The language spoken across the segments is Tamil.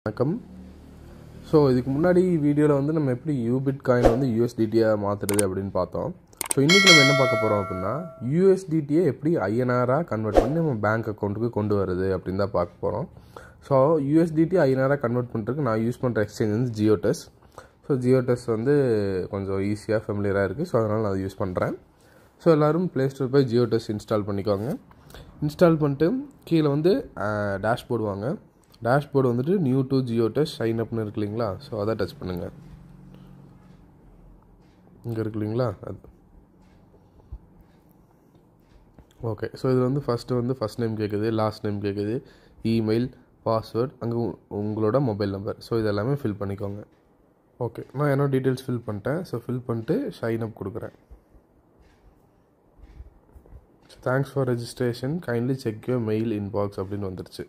வணக்கம். ஸோ இதுக்கு முன்னாடி வீடியோவில் வந்து நம்ம எப்படி யூபிட் காயினை வந்து யூஎஸ்டிடியாக மாற்றுறது அப்படின்னு பார்த்தோம். ஸோ இன்றைக்கி நம்ம என்ன பார்க்க போகிறோம் அப்படின்னா, யூஎஸ்டிடியை எப்படி ஐஎன்ஆராக கன்வெர்ட் பண்ணி நம்ம பேங்க் அக்கௌண்ட்டுக்கு கொண்டு வருது அப்படின்னு தான் பார்க்க போகிறோம். ஸோ யூஎஸ்டிடி ஐஎன்ஆராக கன்வெர்ட் பண்ணுறதுக்கு நான் யூஸ் பண்ணுற எக்ஸ்சேஞ்ச் வந்து ஜியோடெஸ். ஸோ ஜியோடெஸ் வந்து கொஞ்சம் ஈஸியாக ஃபெமிலியராக இருக்குது. ஸோ அதனால் நான் அதை யூஸ் பண்ணுறேன். ஸோ எல்லோரும் ப்ளே ஸ்டோர் போய் ஜியோடெஸ் இன்ஸ்டால் பண்ணிக்கோங்க. இன்ஸ்டால் பண்ணிட்டு கீழே வந்து டேஷ்போர்டு வாங்க. டேஷ்போர்டு வந்துட்டு நியூ டு ஜியோடெஸ் சைன் அப்னு இருக்கு இல்லைங்களா? ஸோ அதை டச் பண்ணுங்கள். இங்கே இருக்கு இல்லைங்களா? அது ஓகே. ஸோ இது வந்து ஃபஸ்ட் நேம் கேட்குது, லாஸ்ட் நேம் கேட்குது, இமெயில், பாஸ்வேர்ட், அங்கே உங்களோட மொபைல் நம்பர். ஸோ இது எல்லாமே ஃபில் பண்ணிக்கோங்க. ஓகே, நான் என்னோட டீட்டெயில்ஸ் ஃபில் பண்ணிட்டேன். ஸோ ஃபில் பண்ணிட்டு சைன் அப் கொடுக்குறேன். Thanks for registration, kindly check your mail inbox அப்படின்னு வந்துருச்சு.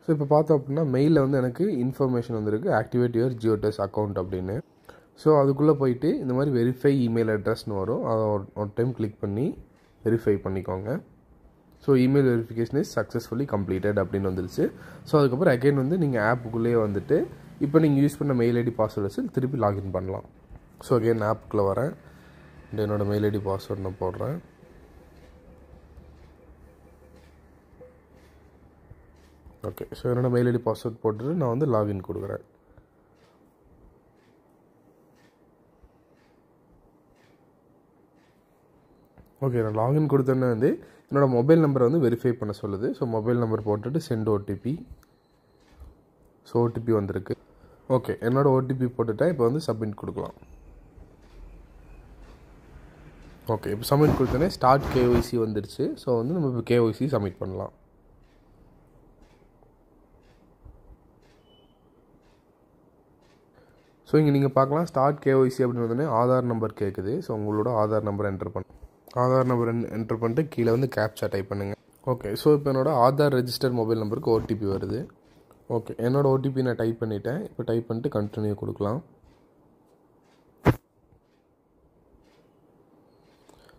ஸோ இப்போ பார்த்தோம் அப்படின்னா மெயிலில் வந்து எனக்கு இன்ஃபர்மேஷன் வந்துருக்கு, ஆக்டிவேட் யுவர் ஜியோடெஸ் அக்கௌண்ட் அப்படின்னு. ஸோ அதுக்குள்ளே போயிட்டு இந்த மாதிரி வெரிஃபை இமெயில் அட்ரஸ்னு வரும். அதை ஒரு டைம் கிளிக் பண்ணி வெரிஃபை பண்ணிக்கோங்க. So email verification is successfully completed அப்படின்னு வந்துருச்சு. ஸோ அதுக்கப்புறம் அகைன் வந்து நீங்கள் ஆப்புக்குள்ளேயே வந்துட்டு இப்போ நீங்கள் யூஸ் பண்ண மெயில் ஐடி பாஸ்வேர்டு வச்சு திருப்பி லாகின் பண்ணலாம். ஸோ அகைன் ஆப்புக்குள்ளே வரேன். என்னோடய மெயில் ஐடி பாஸ்வேர்டு நான் போடுறேன். ஓகே. ஸோ என்னோடய மெயில் ஐடி பாஸ்வேர்ட் போட்டுட்டு நான் வந்து லாகின் கொடுக்குறேன். ஓகே, நான் லாகின் கொடுத்தோன்னே வந்து என்னோடய மொபைல் நம்பரை வந்து வெரிஃபை பண்ண சொல்லுது. ஸோ மொபைல் நம்பர் போட்டுட்டு சென்ட் ஓடிபி. ஸோ ஓடிபி வந்திருக்கு. ஓகே, என்னோடய ஓடிபி போட்டுட்டேன். இப்போ வந்து சப்மிட் கொடுக்கலாம். ஓகே, இப்போ சப்மிட் கொடுத்தோன்னே ஸ்டார்ட் கேஒய்சி வந்துடுச்சு. ஸோ வந்து நம்ம இப்போ கேஒய்சி சப்மிட் பண்ணலாம். ஸோ இங்கே நீங்கள் பார்க்கலாம் ஸ்டார்ட் கேஒய்சி அப்படின்னு வந்தோடனே ஆதார் நம்பர் கேட்குது. ஸோ உங்களோட ஆதார் நம்பர் என்டர் பண்ணிட்டு கீழே வந்து கேப்சா டைப் பண்ணுங்கள். ஓகே. ஸோ இப்போ என்னோடய ஆதார் ரெஜிஸ்டர் மொபைல் நம்பருக்கு ஓடிபி வருது. ஓகே, என்னோடய ஓடிபி நான் டைப் பண்ணிவிட்டேன். இப்போ டைப் பண்ணிட்டு கண்டினியூ கொடுக்கலாம்.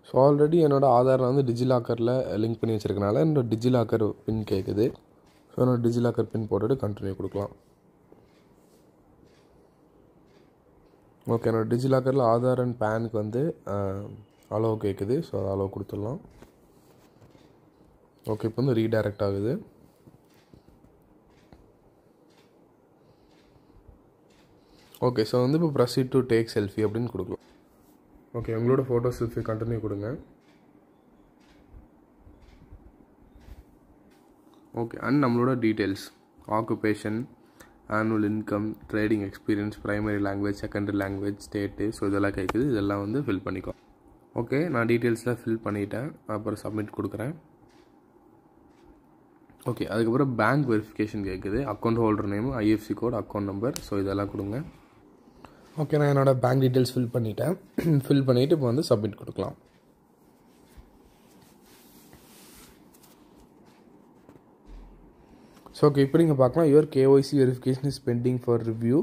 ஸோ ஆல்ரெடி என்னோடய ஆதாரில் வந்து டிஜிலாக்கரில் லிங்க் பண்ணி வச்சுருக்கனால என்னோடய டிஜிலாக்கர் பின் கேட்குது. ஸோ என்னோடய டிஜிலாக்கர் பின் போட்டுட்டு கண்டினியூ கொடுக்கலாம். ஓகே, என்னோடய டிஜிலாக்கரில் ஆதார் அண்ட் பேனுக்கு வந்து அலோவ் கேட்குது. ஸோ அதை அலோவ் கொடுத்துடலாம். ஓகே, இப்போ வந்து ரீடைரக்ட் ஆகுது. ஓகே, ஸோ வந்து இப்போ ப்ரொசீட் டு டேக் செல்ஃபி அப்படின்னு கொடுக்கலாம். ஓகே, உங்களோட ஃபோட்டோ செல்ஃபி கண்டினியூ கொடுங்க. ஓகே, அண்ட் நம்மளோட details, occupation, annual income, trading experience, primary language, secondary language, state, so இதெல்லாம் கேட்குது. இதெல்லாம் வந்து ஃபில் பண்ணிக்கோ. ஓகே, நான் டீட்டெயில்ஸ்லாம் ஃபில் பண்ணிவிட்டேன். அப்புறம் சப்மிட் கொடுக்குறேன். ஓகே, அதுக்கப்புறம் பேங்க் வெரிஃபிகேஷன் கேட்குது. Account holder name, IFSC code, account number, so இதெல்லாம் கொடுங்க. ஓகே, நான் என்னோடய பேங்க் டீட்டெயில்ஸ் ஃபில் பண்ணிவிட்டேன். ஃபில் பண்ணிவிட்டு இப்போ வந்து சப்மிட் கொடுக்கலாம். ஸோ ஓகே, இப்போ நீங்கள் பார்க்கலாம் your KYC verification is bending for review.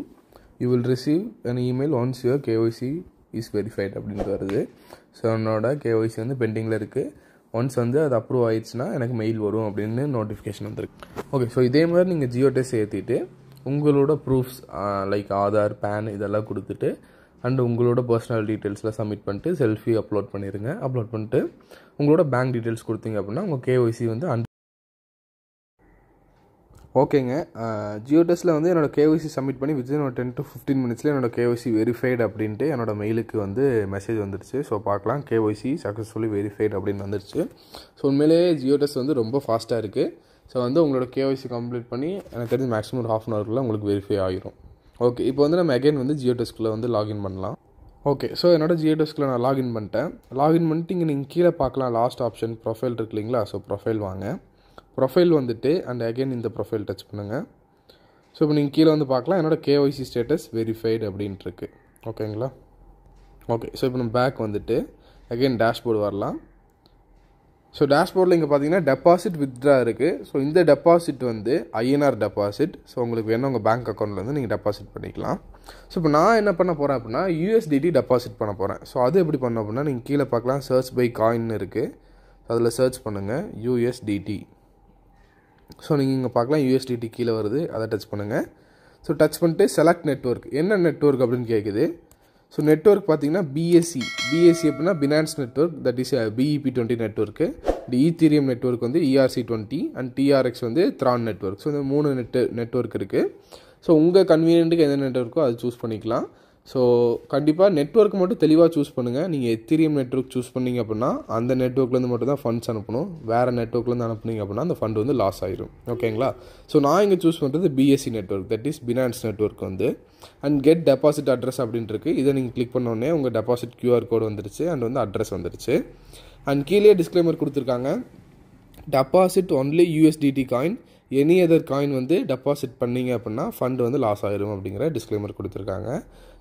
You will receive an email once your KYC is verified அப்படின்னு வருது. ஸோ என்னோட கேஒய்சி வந்து பெண்டிங்கில் இருக்குது. ஒன்ஸ் வந்து அது அப்ரூவ் ஆயிடுச்சுன்னா எனக்கு மெயில் வரும் அப்படின்னு நோட்டிஃபிகேஷன் வந்துருக்கு. ஓகே, ஸோ இதே மாதிரி நீங்கள் ஜியோடெஸ் ஏற்றிட்டு உங்களோட ப்ரூஃப்ஸ் லைக் ஆதார், பேன் இதெல்லாம் கொடுத்துட்டு அண்ட் உங்களோட பர்சனல் டீட்டெயில்ஸ்லாம் சப்மிட் பண்ணிட்டு செல்ஃபி அப்லோட் பண்ணிடுங்க. அப்லோட் பண்ணிட்டு உங்களோட பேங்க் டீட்டெயில்ஸ் கொடுத்தீங்க அப்படின்னா உங்கள் கேஒய்சி வந்து ஓகேங்க. ஜியோடெஸில் வந்து என்னோடய கேஒய்சி சப்மிட் பண்ணி வித்தின் ஒரு 10 to 15 மினிட்ஸில் என்னோடய கேஒய்சி வெரிஃபைடு அப்படின்ட்டு என்னோடய மெயிலுக்கு வந்து மெசேஜ் வந்துடுச்சு. ஸோ பார்க்கலாம் கேஒய்சி சக்ஸஸ்ஃபுல்லி வெரிஃபைடு அப்படின்னு வந்துடுச்சு. ஸோ உண்மையிலேயே ஜியோடெஸ் வந்து ரொம்ப ஃபாஸ்ட்டாக இருக்குது. ஸோ வந்து உங்களோட கேஒய்சி கம்ப்ளீட் பண்ணி எனக்கு தெரிஞ்சு மேக்ஸிமம் ஒரு ½ hourக்குள்ளே உங்களுக்கு வெரிஃபை ஆகிரும். ஓகே, இப்போ வந்து நம்ம அகைன் வந்து ஜியோடெஸ்க்குள்ளே வந்து லாகின் பண்ணலாம். ஓகே, ஸோ என்னோடய ஜியோடெஸ்க்குள்ளே நான் லாகின் பண்ணிட்டேன். லாகின் பண்ணிட்டு இங்கே நீங்கள் கீழே பார்க்கலாம் லாஸ்ட் ஆப்ஷன் ப்ரொஃபைல் இருக்கு இல்லைங்களா? ஸோ ப்ரொஃபைல் வாங்க. ப்ரொஃபைல் வந்துட்டு அண்ட் அகைன் இந்த ப்ரொஃபைல் டச் பண்ணுங்கள். ஸோ இப்போ நீங்கள் கீழே வந்து பார்க்கலாம் என்னோடய கேஒய்சி ஸ்டேட்டஸ் வெரிஃபைடு அப்படின்ட்டு இருக்குது. ஓகேங்களா? ஓகே, ஸோ இப்போ நம்ம பேக் வந்துட்டு அகைன் டேஷ்போர்டு வரலாம். ஸோ டேஷ்போர்டில் இங்கே பார்த்தீங்கன்னா டெபாசிட் வித்ட்ரா இருக்குது. ஸோ இந்த டெபாசிட் வந்து ஐஎன்ஆர் டெபாசிட். ஸோ உங்களுக்கு வேணும் உங்கள் பேங்க் அக்கௌண்ட்டில் வந்து நீங்கள் டெபாசிட் பண்ணிக்கலாம். ஸோ இப்போ நான் என்ன பண்ண போகிறேன் அப்படின்னா யூஎஸ்டிடி டெபாசிட் பண்ண போகிறேன். ஸோ அது எப்படி பண்ண அப்படின்னா நீங்கள் கீழே பார்க்கலாம் சர்ச் பை காயின் இருக்குது. அதில் சர்ச் பண்ணுங்கள் யூஎஸ்டிடி. ஸோ நீங்கள் இங்கே பார்க்கலாம் யூஎஸ்டிடி கீழே வருது, அதை டச் பண்ணுங்கள். ஸோ டச் பண்ணிட்டு செலக்ட் நெட்வொர்க். என்ன நெட்வொர்க் அப்படின்னு கேட்குது. ஸோ நெட்வொர்க் பார்த்தீங்கன்னா பிஎஸ்சி அப்படின்னா finance network, that is BEP20 network. Ethereum network வந்து ERC20 அண்ட் TRX வந்து த்ரான் நெட்வொர்க். ஸோ இந்த 3 நெட்வொர்க் இருக்குது. ஸோ உங்கள் கன்வீனியன்ட்டுக்கு எந்த நெட்வொர்க்கோ அது சூஸ் பண்ணிக்கலாம். ஸோ கண்டிப்பாக நெட்வொர்க் மட்டும் தெளிவாக சூஸ் பண்ணுங்கள். நீங்கள் எத்தீரியம் நெட்வொர்க் சூஸ் பண்ணிங்க அப்படின்னா அந்த நெட்வொர்க்லேருந்து மட்டும் தான் ஃபண்ட்ஸ் அனுப்பணும். வேறு நெட்வொர்க்லேருந்து அனுப்புனீங்க அப்படின்னா அந்த ஃபண்ட் வந்து லாஸ் ஆயிடும். ஓகேங்களா? ஸோ நான் இங்கே சூஸ் பண்ணுறது BSC network, that is finance network வந்து. அண்ட் கெட் டெபாசிட் அட்ரஸ் அப்படின்ட்டு இருக்குது. இதை நீங்கள் கிளிக் பண்ணோடனே உங்கள் டெபாசிட் QR கோடு வந்துருச்சு அண்ட் வந்து அட்ரஸ் வந்துருச்சு. அண்ட் கீழே டிஸ்க்ளைமர் கொடுத்துருக்காங்க, deposit only USDT coin, any other coin வந்து டெபாசிட் பண்ணிங்க அப்படின்னா ஃபண்ட் வந்து லாஸ் ஆயிடும் அப்படிங்கிற டிஸ்க்ளைமர் கொடுத்துருக்காங்க.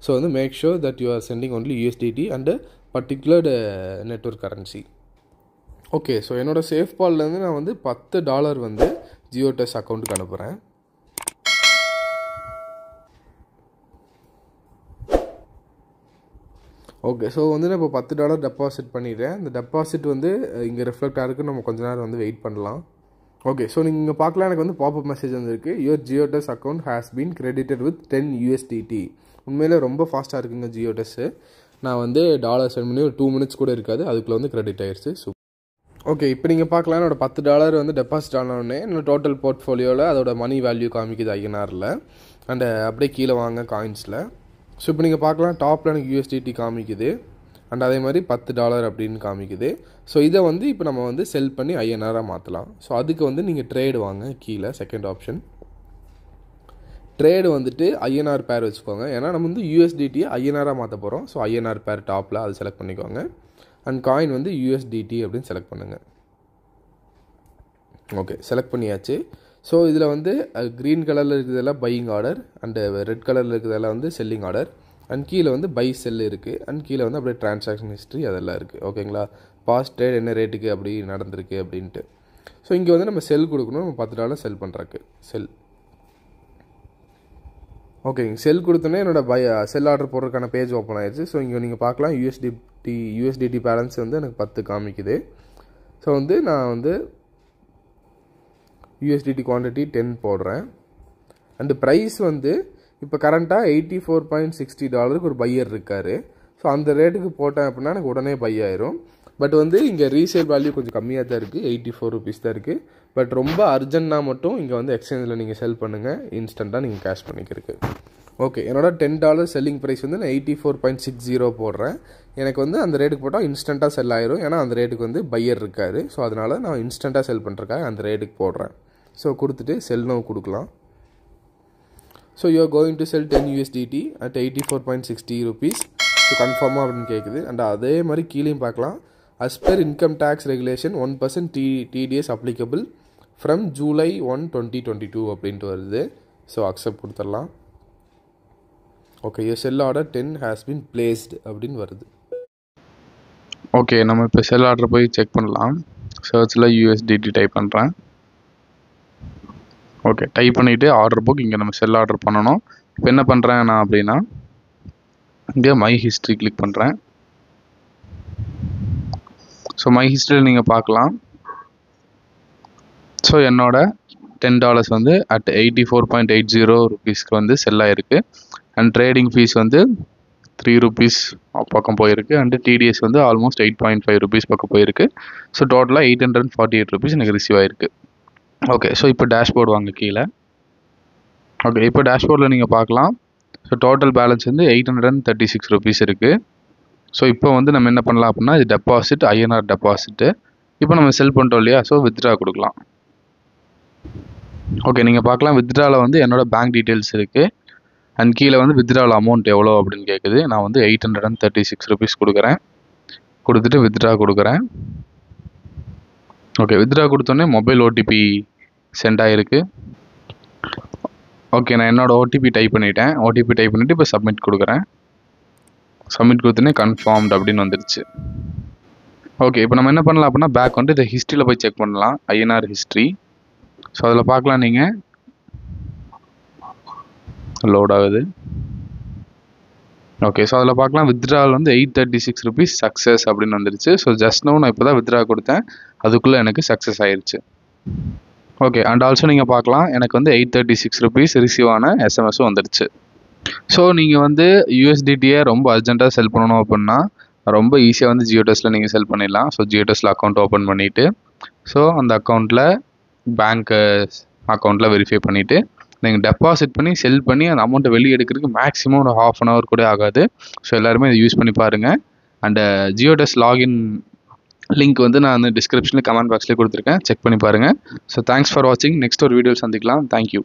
ஸோ வந்து make sure that you are sending only USDT and particular network currency. Okay, so என்னோடய சேஃப் பால்லேருந்து நான் வந்து $10 வந்து ஜியோடெஸ் அக்கௌண்ட்டுக்கு அனுப்புகிறேன். ஓகே, ஸோ வந்து நான் இப்போ $10 டெபாசிட் பண்ணிடுறேன். இந்த டெபாசிட் வந்து இங்கே ரிஃப்ளெக்ட் ஆகிருக்கு. நம்ம கொஞ்ச நேரம் வந்து வெயிட் பண்ணலாம். ஓகே, ஸோ நீங்கள் இங்கே பார்க்கலாம், எனக்கு வந்து பாப்அப் மெசேஜ் வந்துருக்கு. Your geodes account has been credited with 10 USDT. உண்மையிலே ரொம்ப ஃபாஸ்ட்டாக இருக்குங்க ஜியோடெஸ்ஸு. நான் வந்து டாலர் சென்ட் பண்ணி ஒரு 2 minutes கூட இருக்காது, அதுக்குள்ளே வந்து கிரெடிட் ஆயிடுச்சு. ஓகே, இப்போ நீங்கள் பார்க்கலாம், என்னோட $10 வந்து டெபாசிட் ஆனோடனே என்னோட டோட்டல் போர்ட்ஃபோலியோவில் அதோட மணி வேல்யூ காமிக்குது INRல. அண்ட் அப்படியே கீழே வாங்க காயின்ஸில். ஸோ இப்போ நீங்கள் பார்க்கலாம், டாப்பில் எனக்கு USDT காமிக்குது அண்ட் அதே மாதிரி $10 அப்படின்னு காமிக்குது. ஸோ இதை வந்து இப்போ நம்ம வந்து செல் பண்ணி INRஆக மாற்றலாம். ஸோ அதுக்கு வந்து நீங்கள் ட்ரேடு வாங்க. கீழே செகண்ட் ஆப்ஷன் ட்ரேடு வந்துட்டு INR பேர் வச்சுக்கோங்க. ஏன்னா நம்ம வந்து USDTயை INRஆக மாற்ற போகிறோம். ஸோ INR பேர் டாப்பில் அது செலக்ட் பண்ணிக்கோங்க. அண்ட் காயின் வந்து USDT அப்படின்னு செலக்ட் பண்ணுங்கள். ஓகே, செலக்ட் பண்ணியாச்சு. ஸோ இதில் வந்து க்ரீன் கலரில் இருக்கிறதெல்லாம் பையிங் ஆர்டர் அண்டு ரெட் கலரில் இருக்கிறதெல்லாம் வந்து செல்லிங் ஆர்டர். அண்ட் கீழே வந்து பை செல் இருக்குது. அண்ட் கீழே வந்து அப்படியே ட்ரான்சாக்ஷன் ஹிஸ்ட்ரி அதெல்லாம் இருக்குது. ஓகேங்களா? பாஸ்ட் ட்ரேட் என்ன ரேட்டுக்கு அப்படி நடந்திருக்கு அப்படின்ட்டு. ஸோ இங்கே வந்து நம்ம செல் கொடுக்கணும். நம்ம $10 செல் பண்ணுறக்கு செல். ஓகேங்க, செல் கொடுத்தோன்னே என்னோடய செல் ஆர்டர் போடுறதுக்கான பேஜ் ஓப்பன் ஆயிடுச்சு. ஸோ இங்கே நீங்கள் பார்க்கலாம், USDT பேலன்ஸ் வந்து எனக்கு 10 காமிக்குது. ஸோ வந்து நான் வந்து USDT குவான்டிட்டி 10 போடுறேன். அண்டு ப்ரைஸ் வந்து இப்போ கரண்ட்டாக $84.60 ஒரு பையர் இருக்கார். ஸோ அந்த ரேட்டுக்கு போட்டேன் அப்படின்னா எனக்கு உடனே பை ஆயிரும். பட் வந்து இங்கே ரீசேல் வேல்யூ கொஞ்சம் கம்மியாக தான் இருக்குது, ₹84 தான் இருக்குது. பட் ரொம்ப அர்ஜென்ட்னா மட்டும் இங்கே வந்து எக்ஸ்சேஞ்சில் நீங்கள் செல் பண்ணுங்கள், இன்ஸ்டண்ட்டாக நீங்கள் கேஷ் பண்ணிக்கிறதுக்கு. ஓகே, என்னோட $10 செல்லிங் ப்ரைஸ் வந்து நான் 84.60 போடுறேன். எனக்கு வந்து அந்த ரேட்டுக்கு போட்டால் இன்ஸ்டண்ட்டாக செல் ஆயிரும். ஏன்னா அந்த ரேட்டுக்கு வந்து பையர் இருக்கார். ஸோ அதனால் நான் இன்ஸ்டண்ட்டாக செல் பண்ணுறக்காக அந்த ரேட்டுக்கு போடுறேன். ஸோ கொடுத்துட்டு செல் நோ கொடுக்கலாம். So you are going to sell 10 USDT at ₹84.60. So கன்ஃபார்மாக அப்படின்னு கேட்குது. அண்ட் அதே மாதிரி கீழேயும் பார்க்கலாம், as per income tax regulation 1% TDS applicable from July 1, 2022 அப்படின்ட்டு வருது. ஸோ அக்செப்ட் கொடுத்துடலாம். Okay, your sell order 10 has been placed அப்படின்னு வருது. ஓகே, நம்ம இப்போ செல் ஆர்டர் போய் செக் பண்ணலாம். சர்ச்சில் USDT டைப் பண்ணுறேன். ஓகே, டைப் பண்ணிவிட்டு ஆர்டர் புக் இங்கே நம்ம செல் ஆர்டர் பண்ணணும். இப்போ என்ன பண்ணுறேன் நான் அப்படின்னா, இங்கே மை ஹிஸ்ட்ரி கிளிக் பண்ணுறேன். ஸோ மை ஹிஸ்ட்ரியில் நீங்கள் பார்க்கலாம். ஸோ என்னோட $10 வந்து at ₹84.80 வந்து செல் ஆகிருக்கு. அண்ட் ட்ரேடிங் ஃபீஸ் வந்து ₹3 பக்கம் போயிருக்கு. அண்டு TDS வந்து ஆல்மோஸ்ட் ₹8.5 பக்கம் போயிருக்கு. ஸோ டோட்டலாக ₹848 எனக்கு ரிசீவ் ஆகிருக்கு. ஓகே, ஸோ இப்போ டேஷ்போர்டு வாங்க கீழே. ஓகே, இப்போ டேஷ்போர்டில் நீங்கள் பார்க்கலாம். ஸோ டோட்டல் பேலன்ஸ் வந்து ₹836 இருக்குது. ஸோ இப்போ வந்து நம்ம என்ன பண்ணலாம் அப்படின்னா, இது டெபாசிட் INR டெபாசிட்டு. இப்போ நம்ம செல் பண்ணிட்டோம் இல்லையா, ஸோ வித்ட்ரா கொடுக்கலாம். ஓகே, நீங்கள் பார்க்கலாம் வித்ட்ராவில் வந்து என்னோடய பேங்க் டீட்டெயில்ஸ் இருக்குது. அண்ட் கீழே வந்து வித்ட்ராவில் அமௌண்ட் எவ்வளோ அப்படின்னு கேட்குது. நான் வந்து ₹836 கொடுக்குறேன். கொடுத்துட்டு வித்ட்ரா கொடுக்குறேன். ஓகே, வித்ட்ரா கொடுத்தோன்னே மொபைல் OTP சென்ட் ஆகிருக்கு. ஓகே, நான் என்னோடய OTP டைப் பண்ணிவிட்டேன். OTP டைப் பண்ணிவிட்டு இப்போ சப்மிட் கொடுக்குறேன். சப்மிட் கொடுத்தோன்னே கன்ஃபார்ம்டு அப்படின்னு வந்துடுச்சு. ஓகே, இப்போ நம்ம என்ன பண்ணலாம் அப்படின்னா, பேக் வந்து இந்த ஹிஸ்ட்ரியில் போய் செக் பண்ணலாம், INR ஹிஸ்ட்ரி. ஸோ அதில் பார்க்கலாம், நீங்கள் லோட் ஆகுது. ஓகே, ஸோ அதில் பார்க்கலாம் வித்ட்ரால் வந்து ₹836 சக்ஸஸ் அப்படின்னு வந்துடுச்சு. ஸோ ஜஸ்ட் நோ நான் இப்போ தான் வித்ட்ரா கொடுத்தேன், அதுக்குள்ளே எனக்கு சக்ஸஸ் ஆயிடுச்சு. ஓகே, அண்ட் ஆல்சோ நீங்கள் பார்க்கலாம் எனக்கு வந்து 836 ருபீஸ் ரிசீவ் ஆன எஸ்எம்எஸும் வந்துடுச்சு. ஸோ நீங்கள் வந்து யூஎஸ்டிடியை ரொம்ப அர்ஜென்ட்டாக செல் பண்ணணும் அப்படின்னா ரொம்ப ஈஸியாக வந்து ஜியோடெஸ்ட்டில் நீங்கள் செல் பண்ணிடலாம். ஸோ ஜியோடெஸ்ட்டில் அக்கௌண்ட் ஓப்பன் பண்ணிவிட்டு ஸோ அந்த அக்கௌண்ட்டில் பேங்க் அக்கௌண்ட்டில் வெரிஃபை பண்ணிவிட்டு நீங்கள் டெபாசிட் பண்ணி செல் பண்ணி அந்த அமௌண்ட்டை வெளியே எடுக்கிறதுக்கு மேக்ஸிமம் ஒரு ½ அன் ஹவர் கூட ஆகாது. ஸோ எல்லாருமே இதை யூஸ் பண்ணி பாருங்கள். அண்டு ஜியோடெஸ்ட் லாகின் லிங்க் வந்து நான் வந்து டிஸ்கிரிப்ஷனில் கமெண்ட் பாக்ஸ்லேயே கொடுத்துருக்கேன், செக் பண்ணி பாருங்கள். ஸோ தேங்க்ஸ் ஃபார் வாட்சிங். நெக்ஸ்ட் ஒரு வீடியோ சந்திக்கலாம். தேங்க்யூ.